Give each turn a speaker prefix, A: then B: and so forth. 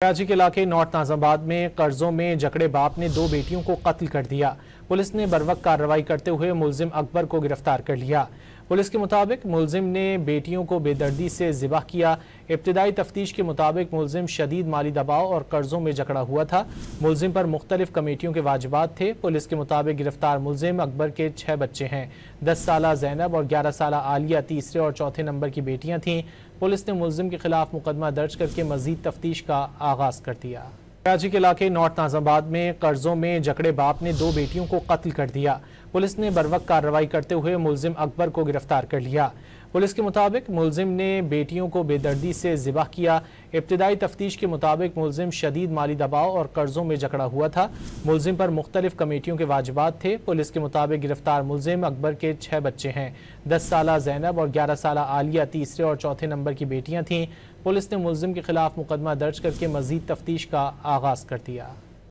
A: कराची के इलाके नॉर्थ नाज़िमाबाद में कर्जों में जकड़े बाप ने 2 बेटियों को कत्ल कर दिया। पुलिस ने बरवक्त कार्रवाई करते हुए मुलजिम अकबर को गिरफ्तार कर लिया। पुलिस के मुताबिक मुलजिम ने बेटियों को बेदर्दी से ज़िबह किया। इब्तिदाई तफ्तीश के मुताबिक मुलजिम शदीद माली दबाव और कर्जों में जकड़ा हुआ था। मुलजिम पर मुख्तलिफ कमेटियों के वाजिबात थे। पुलिस के मुताबिक गिरफ्तार मुलजिम अकबर के 6 बच्चे हैं। 10 साला जैनब और 11 साला आलिया तीसरे और चौथे नंबर की बेटियां थीं। पुलिस ने मुलजिम के खिलाफ मुकदमा दर्ज करके मजीद तफ्तीश का आगाज कर दिया। कराची के इलाके नॉर्थ नाज़िमाबाद में कर्जों में जकड़े बाप ने 2 बेटियों को कत्ल कर दिया। पुलिस ने बरवक्त कार्रवाई करते हुए मुलजिम अकबर को गिरफ्तार कर लिया। पुलिस के मुताबिक मुलजिम ने बेटियों को बेदर्दी से ज़िबह किया। इब्तिदाई तफ्तीश के मुताबिक मुलजिम शदीद माली दबाव और कर्जों में जकड़ा हुआ था। मुलजिम पर मुख्तलिफ कमेटियों के वाजिबात थे। पुलिस के मुताबिक गिरफ्तार मुलजिम अकबर के 6 बच्चे हैं। 10 साला जैनब और 11 साला आलिया तीसरे और चौथे नंबर की बेटियां थीं। पुलिस ने मुलजिम के खिलाफ मुकदमा दर्ज करके मजीद तफ्तीश का आगाज कर दिया।